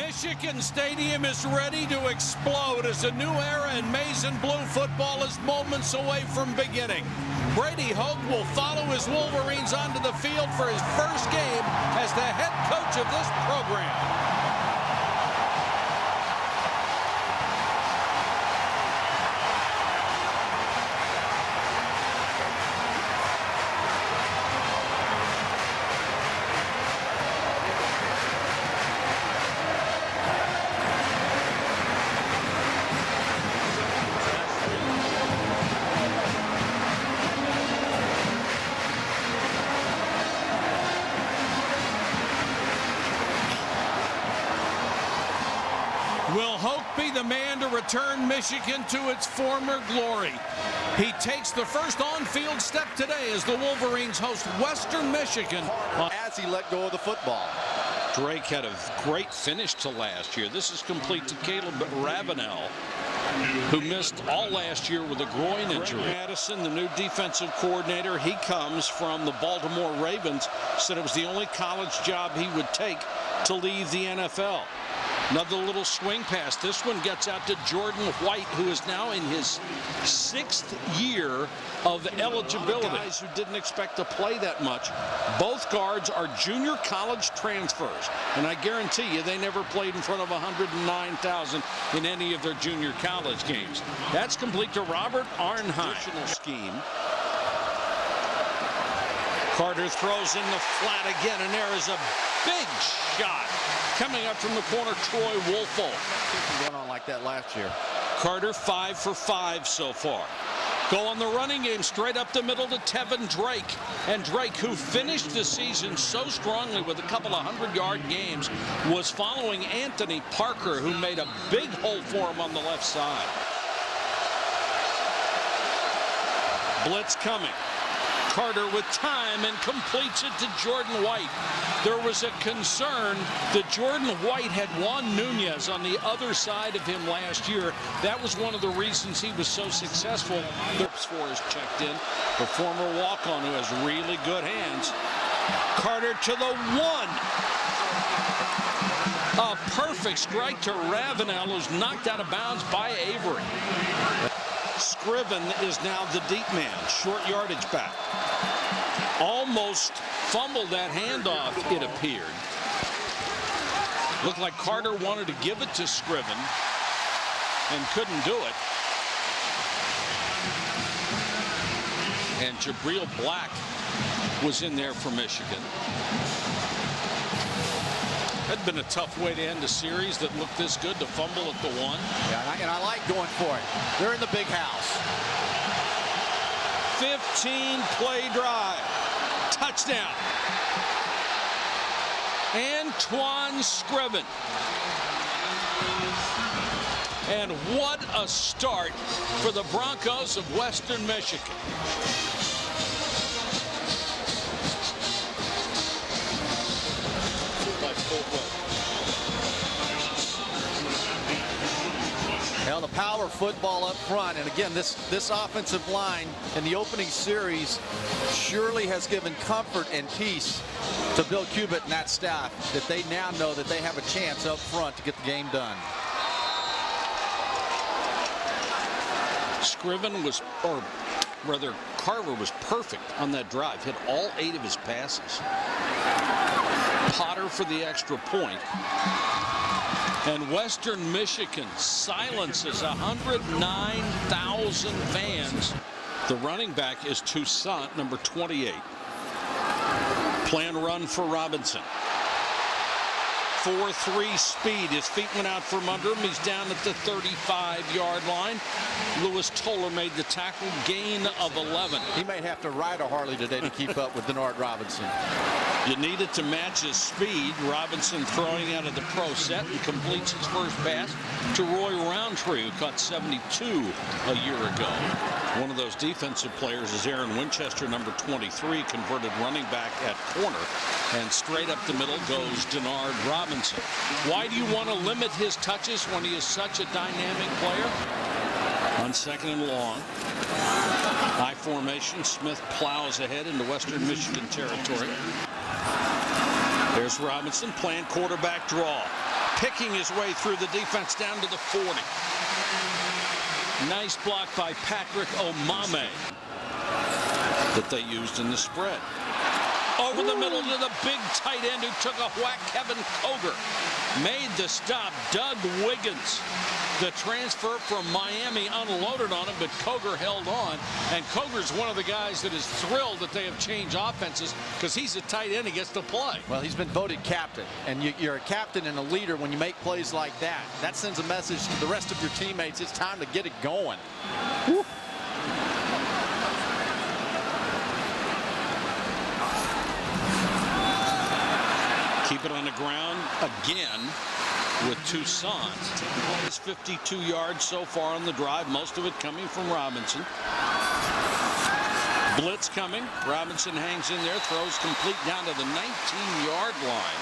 Michigan Stadium is ready to explode as a new era in maize and blue football is moments away from beginning. Brady Hoke will follow his Wolverines onto the field for his first game as the head coach of this program. Will Hoke be the man to return Michigan to its former glory? He takes the first on-field step today as the Wolverines host Western Michigan. As he let go of the football. Drake had a great finish to last year. This is complete to Caleb Ravenel, who missed all last year with a groin injury. Madison, the new defensive coordinator, he comes from the Baltimore Ravens, said it was the only college job he would take to leave the NFL. Another little swing pass. This one gets out to Jordan White, who is now in his 6th year of eligibility. Guys who didn't expect to play that much. Both guards are junior college transfers, and I guarantee you they never played in front of 109,000 in any of their junior college games. That's complete to Robert Arnheim. Scheme. Carter throws in the flat again, and there is a big shot coming up from the corner. Troy Woolfolk. Went on like that last year. Carter 5 for 5 so far. Go on the running game straight up the middle to Tevin Drake. And Drake, who finished the season so strongly with a couple of 100-yard games, was following Anthony Parker, who made a big hole for him on the left side. Blitz coming. Carter with time and completes it to Jordan White. There was a concern that Jordan White had Juan Nunez on the other side of him last year. That was one of the reasons he was so successful. For is checked in, the former walk-on who has really good hands. Carter to the 1. A perfect strike to Ravenel, who's knocked out of bounds by Avery. Scriven is now the deep man, short yardage back. Almost fumbled that handoff, it appeared. Looked like Carter wanted to give it to Scriven and couldn't do it. And Jabril Black was in there for Michigan. That'd been a tough way to end a series that looked this good to fumble at the 1. Yeah, and I like going for it. They're in the big house. 15-play drive. Touchdown. Antoine Scriven. And what a start for the Broncos of Western Michigan. Now the power football up front, and again, this offensive line in the opening series surely has given comfort and peace to Bill Cubitt and that staff, that they now know that they have a chance up front to get the game done. Scriven was, or rather Carver was perfect on that drive, hit all 8 of his passes. Potter for the extra point. And Western Michigan silences 109,000 fans. The running back is Toussaint, number 28. Plan run for Robinson. 4.3 speed. His feet went out from under him. He's down at the 35-yard line. Lewis Toller made the tackle, gain of 11. He may have to ride a Harley today to keep up with Denard Robinson. You needed to match his speed. Robinson throwing out of the pro set and completes his first pass to Roy Roundtree, who caught 72 a year ago. One of those defensive players is Aaron Winchester, number 23, converted running back at corner. And straight up the middle goes Denard Robinson. Why do you want to limit his touches when he is such a dynamic player? On 2nd and long. High formation. Smith plows ahead into Western Michigan territory. There's Robinson playing quarterback draw. picking his way through the defense down to the 40. Nice block by Patrick Omame that they used in the spread. Over the middle to the big tight end who took a whack, Kevin Koger. Made the stop, Doug Wiggins. The transfer from Miami unloaded on him, but Koger held on. And Koger's one of the guys that is thrilled that they have changed offenses because he's a tight end, he gets to play. Well, he's been voted captain, and you're a captain and a leader when you make plays like that. That sends a message to the rest of your teammates. It's time to get it going. Woo. Keep it on the ground again with Toussaint. It's 52 yards so far on the drive, most of it coming from Robinson. Blitz coming. Robinson hangs in there, throws complete down to the 19-yard line.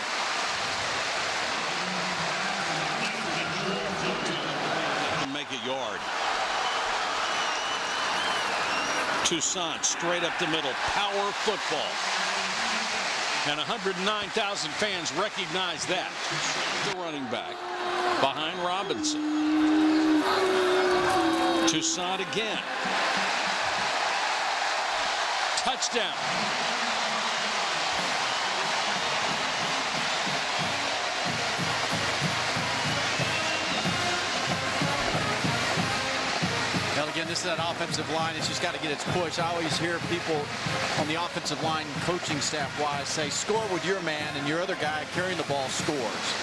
Make a yard. Toussaint straight up the middle. Power football. And 109,000 fans recognize that. The running back behind Robinson. Toussaint again. Touchdown. Well, again, this is that offensive line. It's just got to get its push. I always hear people on the offensive line coaching staff-wise say, score with your man, and your other guy carrying the ball scores.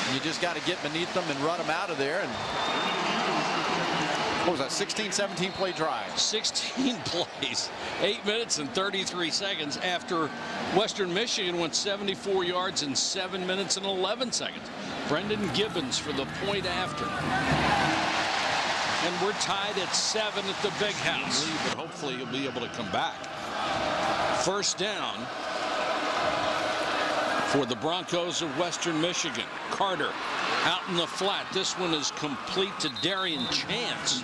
And you just got to get beneath them and run them out of there. And what was that, 16, 17 play drive? 16 plays, 8 minutes and 33 seconds after Western Michigan went 74 yards in 7 minutes and 11 seconds. Brendan Gibbons for the point after. And we're tied at 7 at the Big House. But hopefully he'll be able to come back. First down for the Broncos of Western Michigan. Carter out in the flat. This one is complete to Darian Chance.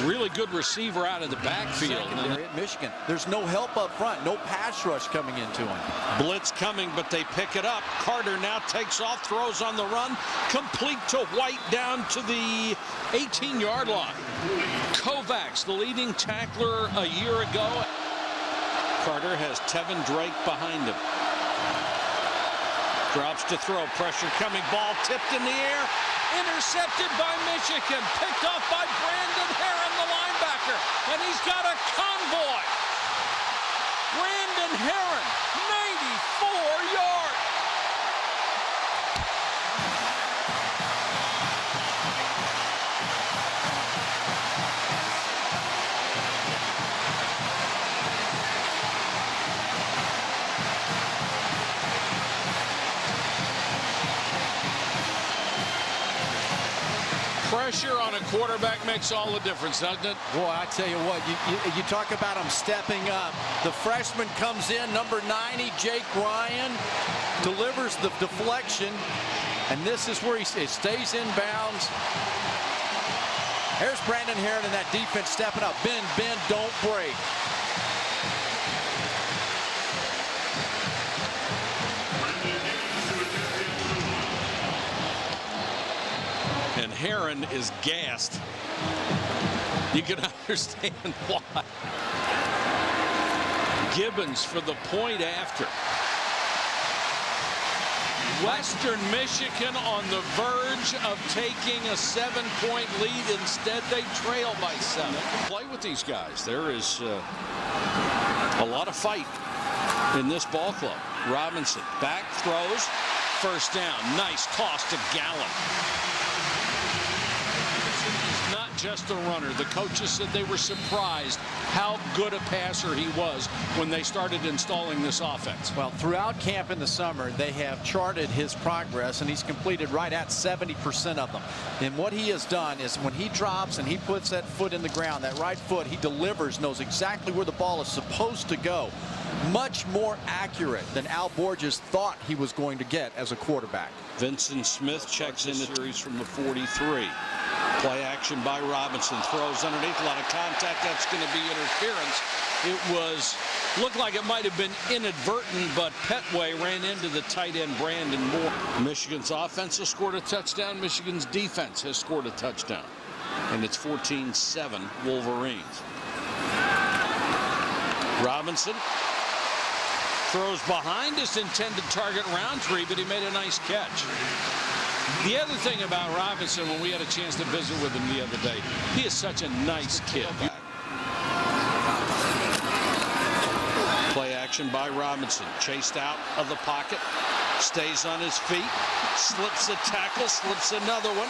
Really good receiver out of the backfield. At Michigan, there's no help up front, no pass rush coming into him. Blitz coming, but they pick it up. Carter now takes off, throws on the run, complete to White down to the 18-yard line. Kovacs, the leading tackler a year ago. Carter has Tevin Drake behind him. Drops to throw, pressure coming, ball tipped in the air, intercepted by Michigan, picked off by Brandon Herron, the linebacker, and he's got a convoy. Brandon Herron, 94 yards. Pressure on a quarterback makes all the difference, doesn't it? Boy, I tell you what, you talk about him stepping up. The freshman comes in, number 90, Jake Ryan, delivers the deflection, and this is where it stays in bounds. There's Brandon Herron and that defense stepping up. Bend, bend, don't break. And Herron is gassed. You can understand why. Gibbons for the point after. Western Michigan on the verge of taking a 7-point lead. Instead, they trail by 7. Play with these guys. There is a lot of fight in this ball club. Robinson back, throws, first down. Nice toss to Gallup. Not just a runner. The coaches said they were surprised how good a passer he was when they started installing this offense. Well, throughout camp in the summer, they have charted his progress, and he's completed right at 70% of them. And what he has done is when he drops and he puts that foot in the ground, that right foot, he delivers, knows exactly where the ball is supposed to go. Much more accurate than Al Borges thought he was going to get as a quarterback. Vincent Smith checks in the series from the 43. Play action by Robinson, throws underneath, a lot of contact. That's going to be interference. It was Looked like it might have been inadvertent, but Petway ran into the tight end Brandon Moore. Michigan's offense has scored a touchdown. Michigan's defense has scored a touchdown. And it's 14-7 Wolverines. Robinson throws behind his intended target Roundtree, but he made a nice catch. The other thing about Robinson, when we had a chance to visit with him the other day, he is such a nice kid. Play action by Robinson, chased out of the pocket, stays on his feet, slips a tackle, slips another one,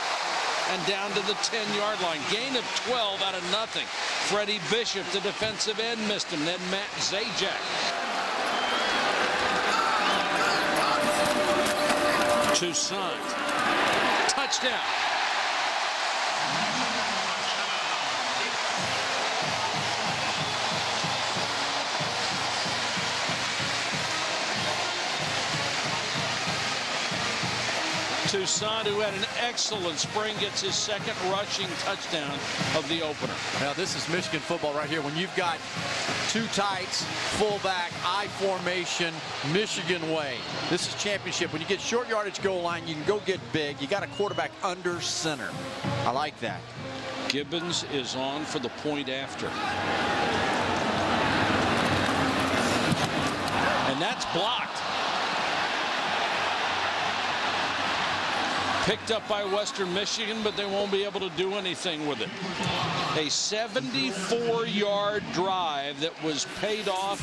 and down to the 10-yard line. Gain of 12 out of nothing. Freddie Bishop, the defensive end, missed him. Then Matt Zajac. Toussaint. Touchdown. Toussaint, who had an excellent spring, gets his second rushing touchdown of the opener. Now, this is Michigan football right here. When you've got two tights, fullback, I formation, Michigan way. This is championship. When you get short yardage goal line, you can go get big. You got a quarterback under center. I like that. Gibbons is on for the point after. And that's blocked. Picked up by Western Michigan, but they won't be able to do anything with it. A 74-yard drive that was paid off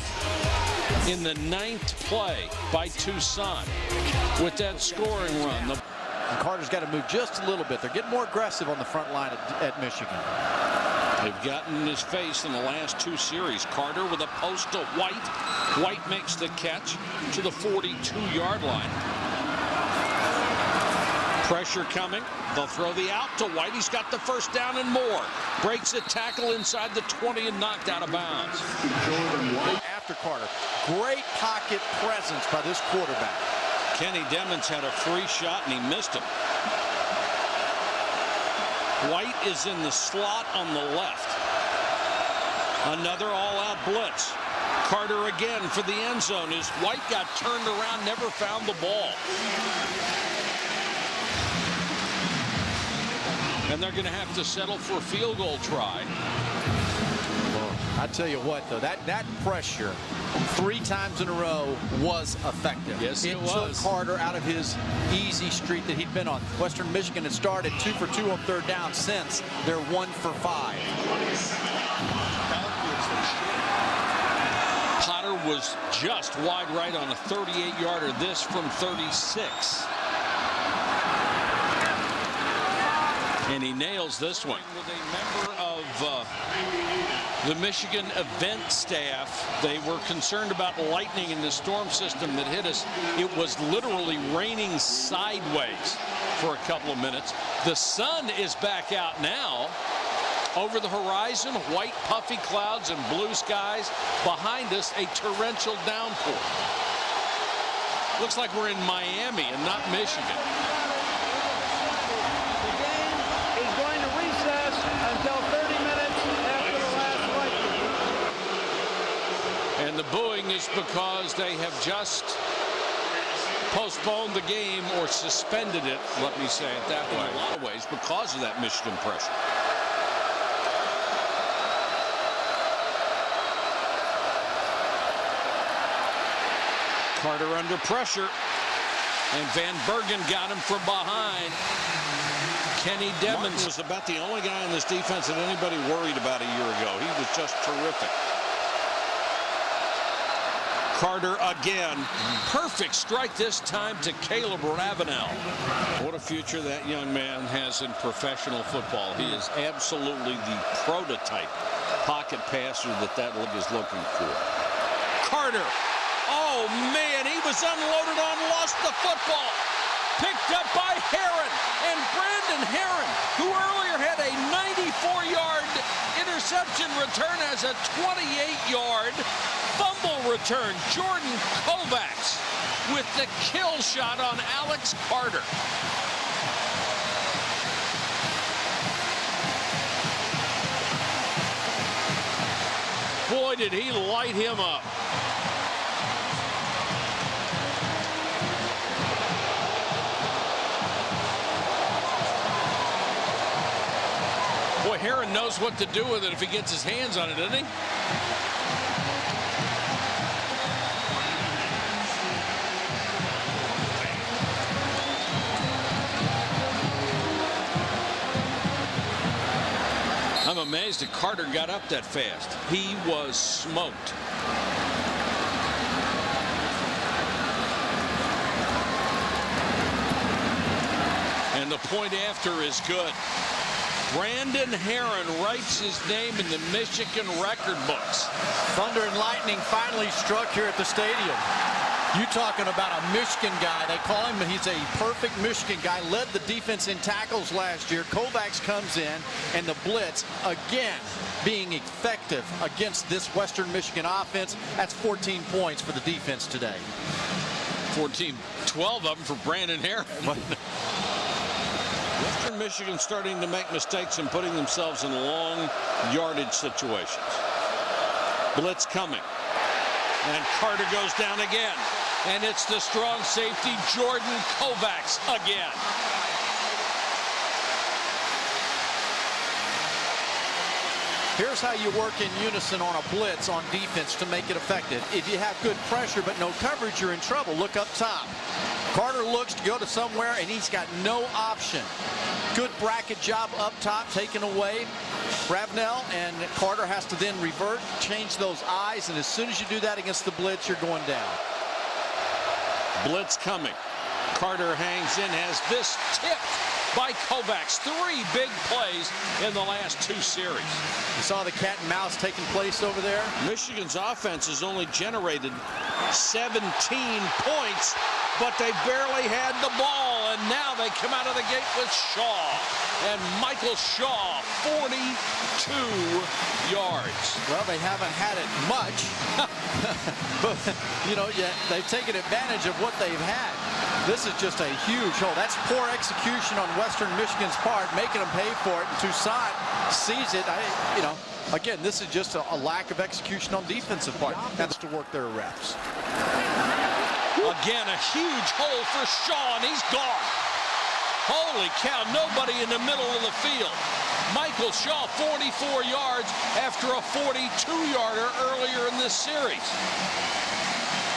in the 9th play by Toussaint with that scoring run. And Carter's got to move just a little bit. They're getting more aggressive on the front line at Michigan. They've gotten in his face in the last 2 series. Carter with a post to White. White makes the catch to the 42-yard line. Pressure coming. They'll throw the out to White. He's got the first down and more. Breaks a tackle inside the 20 and knocked out of bounds. After Carter. Great pocket presence by this quarterback. Kenny Demmons had a free shot and he missed him. White is in the slot on the left. Another all-out blitz. Carter again for the end zone. As White got turned around, never found the ball. And they're going to have to settle for a field goal try. Well, I tell you what, though, that pressure 3 times in a row was effective. Yes, it took was. Carter out of his easy streak that he'd been on. Western Michigan had started 2 for 2 on 3rd down. Since they're 1 for 5. Potter was just wide right on a 38-yarder. This from 36. And he nails this one. With a member of the Michigan event staff, they were concerned about lightning in the storm system that hit us. It was literally raining sideways for a couple of minutes. The sun is back out now. Over the horizon, white puffy clouds and blue skies. Behind us, a torrential downpour. Looks like we're in Miami and not Michigan. And the booing is because they have just postponed the game or suspended it, let me say it that way, in a lot of ways because of that Michigan pressure. Carter under pressure, and Van Bergen got him from behind. Kenny Demmons was about the only guy on this defense that anybody worried about a year ago. He was just terrific. Carter again. Perfect strike this time to Caleb Ravenel. What a future that young man has in professional football. He is absolutely the prototype pocket passer that league is looking for. Carter. Oh, man, he was unloaded on, lost the football. Picked up by Herron, and Brandon Herron, who earlier had a 94-yard interception return, has a 28-yard fumble return. Jordan Kovacs with the kill shot on Alex Carter. Boy, did he light him up. Herron knows what to do with it if he gets his hands on it, doesn't he? I'm amazed that Carter got up that fast. He was smoked. And the point after is good. Brandon Herron writes his name in the Michigan record books. Thunder and lightning finally struck here at the stadium. You talking about a Michigan guy. They call him, he's a perfect Michigan guy. Led the defense in tackles last year. Kovacs comes in, and the blitz, again, being effective against this Western Michigan offense. That's 14 points for the defense today. 14, 12 of them for Brandon Herron. Western Michigan starting to make mistakes and putting themselves in long yardage situations. Blitz coming. And Carter goes down again. And it's the strong safety, Jordan Kovacs, again. Here's how you work in unison on a blitz on defense to make it effective. If you have good pressure but no coverage, you're in trouble. Look up top. Carter looks to go to somewhere, and he's got no option. Good bracket job up top, taken away. Ravenel, and Carter has to then revert, change those eyes, and as soon as you do that against the blitz, you're going down. Blitz coming. Carter hangs in, has this tipped by Kovacs. 3 big plays in the last 2 series. You saw the cat and mouse taking place over there. Michigan's offense has only generated 17 points, but they barely had the ball, and now they come out of the gate with Shaw. And Michael Shaw, 42 yards. Well, they haven't had it much, but, you know, they've taken advantage of what they've had. This is just a huge hole. That's poor execution on Western Michigan's part, making them pay for it. And Toussaint sees it. Again, this is just a lack of execution on defensive part. That's to work their reps. Again, a huge hole for Shaw, and he's gone. Holy cow, nobody in the middle of the field. Michael Shaw, 44 yards after a 42-yarder earlier in this series.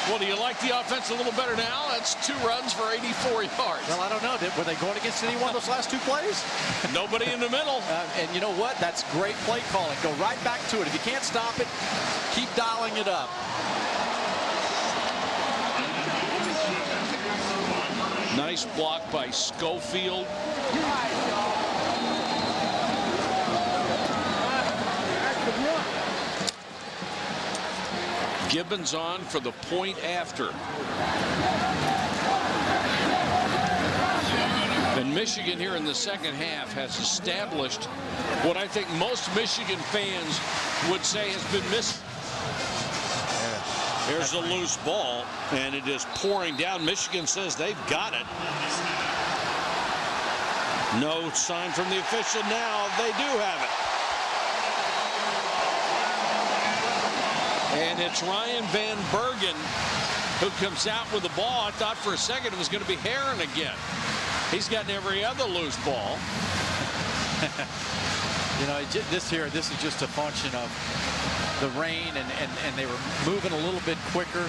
Well, do you like the offense a little better now? That's 2 runs for 84 yards. Well, I don't know. Were they going against any one of those last 2 plays? Nobody in the middle. And you know what? That's great play calling. Go right back to it. If you can't stop it, keep dialing it up. Nice block by Schofield. Gibbons on for the point after. And Michigan here in the second half has established what I think most Michigan fans would say has been missing. There's a loose ball, and it is pouring down. Michigan says they've got it. No sign from the official now. They do have it. And it's Ryan Van Bergen who comes out with the ball. I thought for a second it was going to be Herron again. He's gotten every other loose ball. You know, this is just a function of the rain, and they were moving a little bit quicker,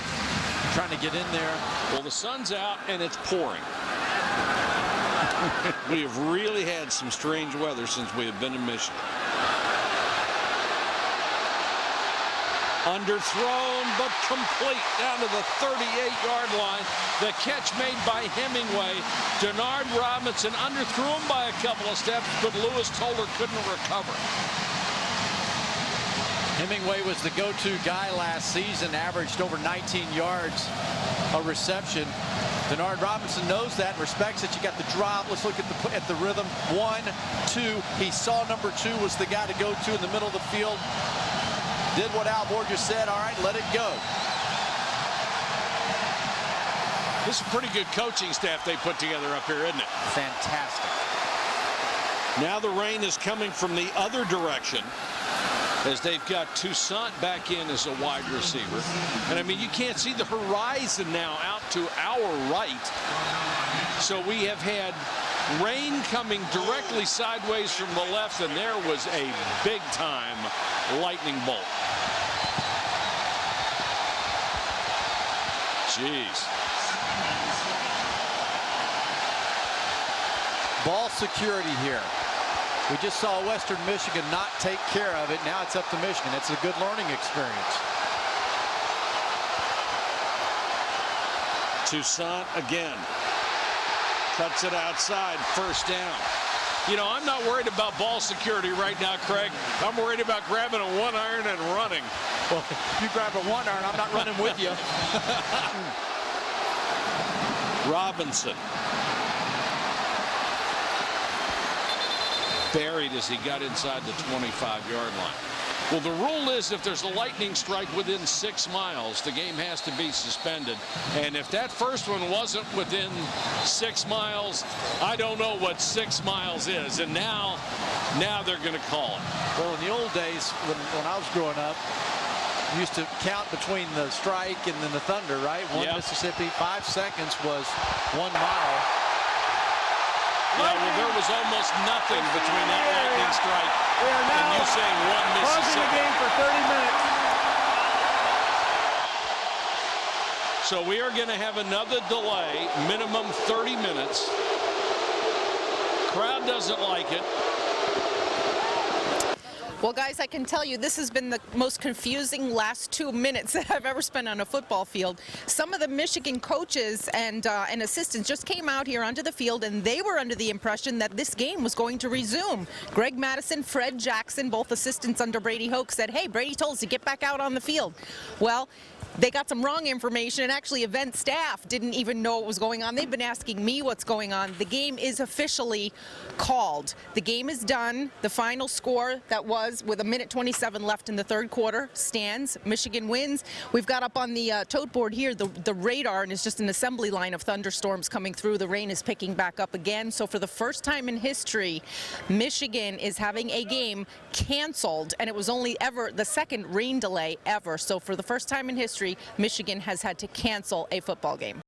trying to get in there. Well, the sun's out and it's pouring. We have really had some strange weather since we have been in Michigan. Underthrown but complete down to the 38-yard line. The catch made by Hemingway. Denard Robinson underthrew him by a couple of steps, but Lewis Toller couldn't recover. Hemingway was the go-to guy last season, averaged over 19 yards a reception. Denard Robinson knows that and respects it. You got the drop. Let's look at the rhythm. 1, 2. He saw number 2 was the guy to go to in the middle of the field. Did what Al Borges said. All right, let it go. This is a pretty good coaching staff they put together up here, isn't it? Fantastic. Now the rain is coming from the other direction, as they've got Toussaint back in as a wide receiver. And I mean, you can't see the horizon now out to our right. So we have had Rain coming directly sideways from the left, and there was a big-time lightning bolt. Jeez. Ball security here. We just saw Western Michigan not take care of it. Now it's up to Michigan. It's a good learning experience. Toussaint again. Cuts it outside, first down. You know, I'm not worried about ball security right now, Craig. I'm worried about grabbing a one iron and running. Well, if you grab a one iron, I'm not running with you. Robinson. Buried as he got inside the 25-yard line. Well, the rule is if there's a lightning strike within 6 miles, the game has to be suspended. And if that first one wasn't within 6 miles, I don't know what 6 miles is. And now they're going to call it. Well, in the old days, when I was growing up, you used to count between the strike and then the thunder, right? One Mississippi, 5 seconds was 1 mile. Yeah, well, there was almost nothing between that lightning strike and you saying one Mississippi. Pausing the game for 30 minutes. So we are going to have another delay, minimum 30 minutes. Crowd doesn't like it. Well, guys, I can tell you this has been the most confusing last 2 minutes that I've ever spent on a football field. Some of the Michigan coaches and assistants just came out here onto the field, and they were under the impression that this game was going to resume. Greg Madison, Fred Jackson, both assistants under Brady Hoke, said, hey, Brady told us to get back out on the field. Well, they got some wrong information, and actually event staff didn't even know what was going on. They've been asking me what's going on. The game is officially called. The game is done. The final score that was with 1:27 left in the third quarter stands. Michigan wins. We've got up on the tote board here the radar, and it's just an assembly line of thunderstorms coming through. The rain is picking back up again. So for the first time in history, Michigan is having a game canceled, and it was only ever the second rain delay ever. So for the first time in history, Michigan has had to cancel a football game.